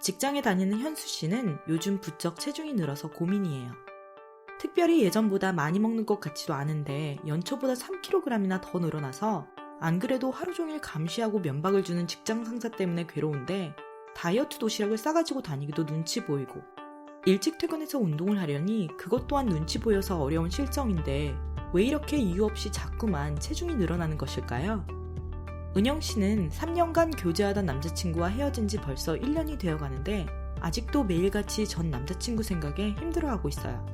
직장에 다니는 현수 씨는 요즘 부쩍 체중이 늘어서 고민이에요. 특별히 예전보다 많이 먹는 것 같지도 않은데 연초보다 3kg이나 더 늘어나서 안 그래도 하루 종일 감시하고 면박을 주는 직장 상사 때문에 괴로운데 다이어트 도시락을 싸가지고 다니기도 눈치 보이고 일찍 퇴근해서 운동을 하려니 그것 또한 눈치 보여서 어려운 실정인데 왜 이렇게 이유 없이 자꾸만 체중이 늘어나는 것일까요? 은영 씨는 3년간 교제하던 남자친구와 헤어진 지 벌써 1년이 되어가는데 아직도 매일같이 전 남자친구 생각에 힘들어하고 있어요.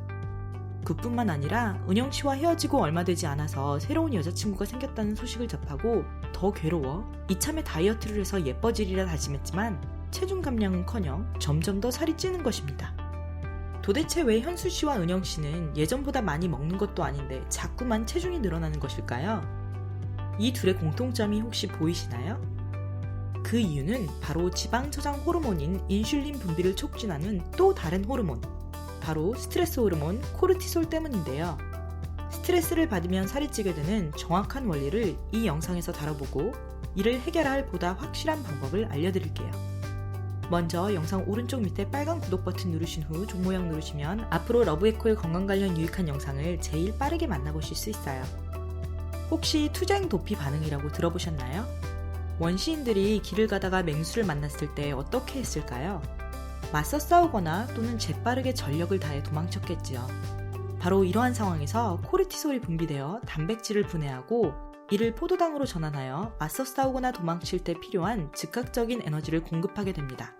그뿐만 아니라 은영 씨와 헤어지고 얼마 되지 않아서 새로운 여자친구가 생겼다는 소식을 접하고 더 괴로워 이참에 다이어트를 해서 예뻐지리라 다짐했지만 체중 감량은커녕 점점 더 살이 찌는 것입니다. 도대체 왜 현수 씨와 은영 씨는 예전보다 많이 먹는 것도 아닌데 자꾸만 체중이 늘어나는 것일까요? 이 둘의 공통점이 혹시 보이시나요? 그 이유는 바로 지방 저장 호르몬인 인슐린 분비를 촉진하는 또 다른 호르몬, 바로 스트레스 호르몬 코르티솔 때문인데요. 스트레스를 받으면 살이 찌게 되는 정확한 원리를 이 영상에서 다뤄보고 이를 해결할 보다 확실한 방법을 알려드릴게요. 먼저 영상 오른쪽 밑에 빨간 구독 버튼 누르신 후 종 모양 누르시면 앞으로 러브에코의 건강 관련 유익한 영상을 제일 빠르게 만나보실 수 있어요. 혹시 투쟁 도피 반응이라고 들어보셨나요? 원시인들이 길을 가다가 맹수를 만났을 때 어떻게 했을까요? 맞서 싸우거나 또는 재빠르게 전력을 다해 도망쳤겠지요. 바로 이러한 상황에서 코르티솔이 분비되어 단백질을 분해하고 이를 포도당으로 전환하여 맞서 싸우거나 도망칠 때 필요한 즉각적인 에너지를 공급하게 됩니다.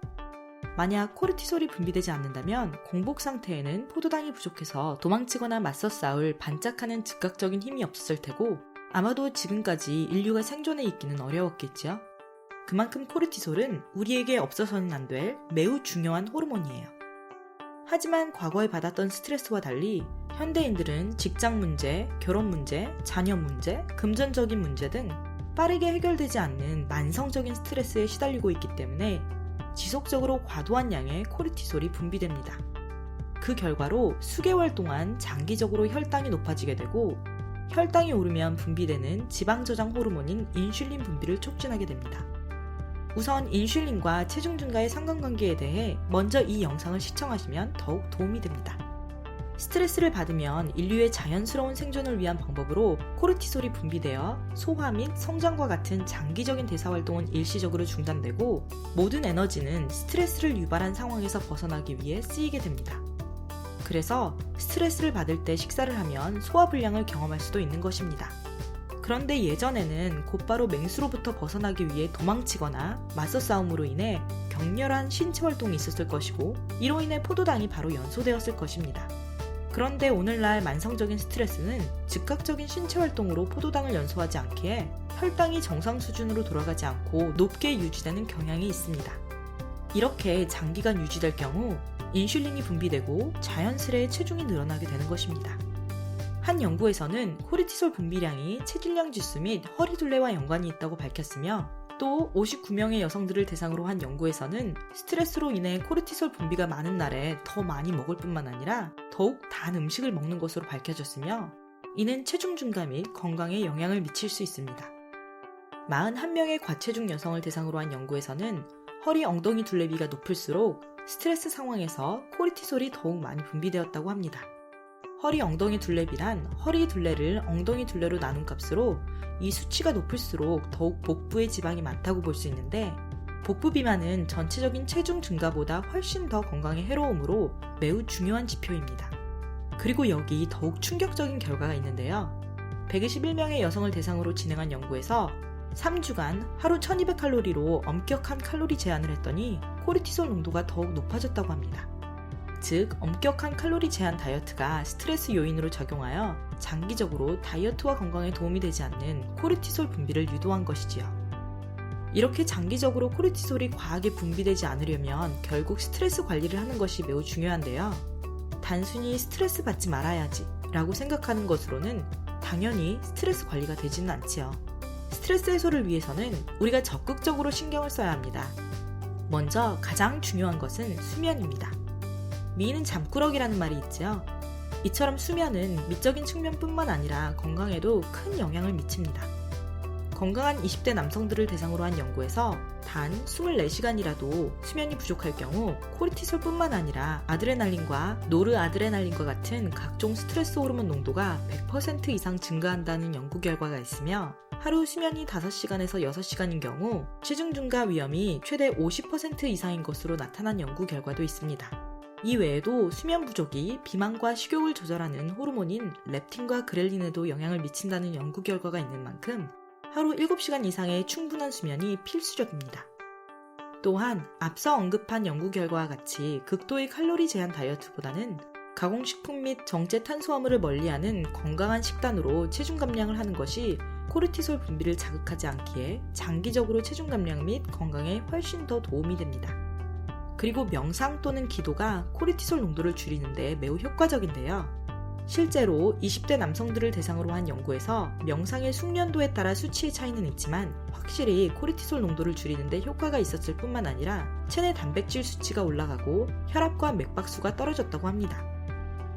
만약 코르티솔이 분비되지 않는다면 공복 상태에는 포도당이 부족해서 도망치거나 맞서 싸울 반짝하는 즉각적인 힘이 없었을 테고 아마도 지금까지 인류가 생존해 있기는 어려웠겠지요. 그만큼 코르티솔은 우리에게 없어서는 안 될 매우 중요한 호르몬이에요. 하지만 과거에 받았던 스트레스와 달리 현대인들은 직장 문제, 결혼 문제, 자녀 문제, 금전적인 문제 등 빠르게 해결되지 않는 만성적인 스트레스에 시달리고 있기 때문에 지속적으로 과도한 양의 코르티솔이 분비됩니다. 그 결과로 수개월 동안 장기적으로 혈당이 높아지게 되고 혈당이 오르면 분비되는 지방 저장 호르몬인 인슐린 분비를 촉진하게 됩니다. 우선 인슐린과 체중 증가의 상관관계에 대해 먼저 이 영상을 시청하시면 더욱 도움이 됩니다. 스트레스를 받으면 인류의 자연스러운 생존을 위한 방법으로 코르티솔이 분비되어 소화 및 성장과 같은 장기적인 대사활동은 일시적으로 중단되고 모든 에너지는 스트레스를 유발한 상황에서 벗어나기 위해 쓰이게 됩니다. 그래서 스트레스를 받을 때 식사를 하면 소화불량을 경험할 수도 있는 것입니다. 그런데 예전에는 곧바로 맹수로부터 벗어나기 위해 도망치거나 맞서 싸움으로 인해 격렬한 신체 활동이 있었을 것이고 이로 인해 포도당이 바로 연소되었을 것입니다. 그런데 오늘날 만성적인 스트레스는 즉각적인 신체 활동으로 포도당을 연소하지 않기에 혈당이 정상 수준으로 돌아가지 않고 높게 유지되는 경향이 있습니다. 이렇게 장기간 유지될 경우 인슐린이 분비되고 자연스레 체중이 늘어나게 되는 것입니다. 한 연구에서는 코르티솔 분비량이 체질량 지수 및 허리둘레와 연관이 있다고 밝혔으며 또 59명의 여성들을 대상으로 한 연구에서는 스트레스로 인해 코르티솔 분비가 많은 날에 더 많이 먹을 뿐만 아니라 더욱 단 음식을 먹는 것으로 밝혀졌으며 이는 체중 증가 및 건강에 영향을 미칠 수 있습니다. 41명의 과체중 여성을 대상으로 한 연구에서는 허리 엉덩이 둘레비가 높을수록 스트레스 상황에서 코르티솔이 더욱 많이 분비되었다고 합니다. 허리 엉덩이 둘레비란 허리 둘레를 엉덩이 둘레로 나눈 값으로 이 수치가 높을수록 더욱 복부에 지방이 많다고 볼 수 있는데 복부 비만은 전체적인 체중 증가보다 훨씬 더 건강에 해로우므로 매우 중요한 지표입니다. 그리고 여기 더욱 충격적인 결과가 있는데요. 121명의 여성을 대상으로 진행한 연구에서 3주간 하루 1200칼로리로 엄격한 칼로리 제한을 했더니 코르티솔 농도가 더욱 높아졌다고 합니다. 즉, 엄격한 칼로리 제한 다이어트가 스트레스 요인으로 작용하여 장기적으로 다이어트와 건강에 도움이 되지 않는 코르티솔 분비를 유도한 것이지요. 이렇게 장기적으로 코르티솔이 과하게 분비되지 않으려면 결국 스트레스 관리를 하는 것이 매우 중요한데요. 단순히 스트레스 받지 말아야지 라고 생각하는 것으로는 당연히 스트레스 관리가 되지는 않지요. 스트레스 해소를 위해서는 우리가 적극적으로 신경을 써야 합니다. 먼저 가장 중요한 것은 수면입니다. 미는 잠꾸러기라는 말이 있지요. 이처럼 수면은 미적인 측면뿐만 아니라 건강에도 큰 영향을 미칩니다. 건강한 20대 남성들을 대상으로 한 연구에서 단 24시간이라도 수면이 부족할 경우 코르티솔뿐만 아니라 아드레날린과 노르아드레날린과 같은 각종 스트레스 호르몬 농도가 100% 이상 증가한다는 연구 결과가 있으며, 하루 수면이 5시간에서 6시간인 경우 체중 증가 위험이 최대 50% 이상인 것으로 나타난 연구 결과도 있습니다. 이 외에도 수면 부족이 비만과 식욕을 조절하는 호르몬인 렙틴과 그렐린에도 영향을 미친다는 연구 결과가 있는 만큼 하루 7시간 이상의 충분한 수면이 필수적입니다. 또한 앞서 언급한 연구 결과와 같이 극도의 칼로리 제한 다이어트보다는 가공식품 및 정제 탄수화물을 멀리하는 건강한 식단으로 체중 감량을 하는 것이 코르티솔 분비를 자극하지 않기에 장기적으로 체중 감량 및 건강에 훨씬 더 도움이 됩니다. 그리고 명상 또는 기도가 코르티솔 농도를 줄이는데 매우 효과적인데요. 실제로 20대 남성들을 대상으로 한 연구에서 명상의 숙련도에 따라 수치의 차이는 있지만 확실히 코르티솔 농도를 줄이는데 효과가 있었을 뿐만 아니라 체내 단백질 수치가 올라가고 혈압과 맥박수가 떨어졌다고 합니다.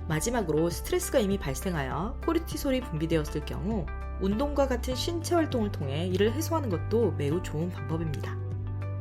마지막으로 스트레스가 이미 발생하여 코르티솔이 분비되었을 경우 운동과 같은 신체 활동을 통해 이를 해소하는 것도 매우 좋은 방법입니다.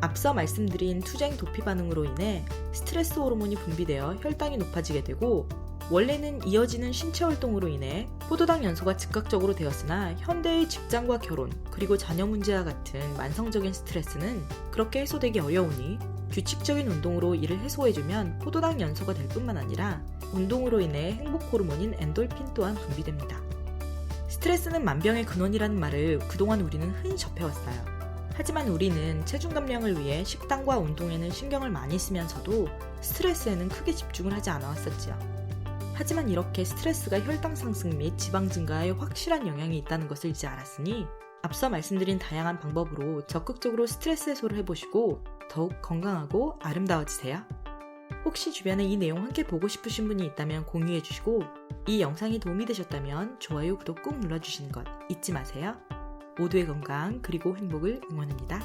앞서 말씀드린 투쟁 도피 반응으로 인해 스트레스 호르몬이 분비되어 혈당이 높아지게 되고, 원래는 이어지는 신체 활동으로 인해 포도당 연소가 즉각적으로 되었으나 현대의 직장과 결혼 그리고 자녀 문제와 같은 만성적인 스트레스는 그렇게 해소되기 어려우니 규칙적인 운동으로 이를 해소해주면 포도당 연소가 될 뿐만 아니라 운동으로 인해 행복 호르몬인 엔돌핀 또한 분비됩니다. 스트레스는 만병의 근원이라는 말을 그동안 우리는 흔히 접해왔어요. 하지만 우리는 체중 감량을 위해 식단과 운동에는 신경을 많이 쓰면서도 스트레스에는 크게 집중을 하지 않아왔었지요. 하지만 이렇게 스트레스가 혈당 상승 및 지방 증가에 확실한 영향이 있다는 것을 이제 알았으니 앞서 말씀드린 다양한 방법으로 적극적으로 스트레스 해소를 해보시고 더욱 건강하고 아름다워지세요. 혹시 주변에 이 내용 함께 보고 싶으신 분이 있다면 공유해주시고, 이 영상이 도움이 되셨다면 좋아요, 구독 꾹 눌러주시는 것 잊지 마세요. 모두의 건강 그리고 행복을 응원합니다.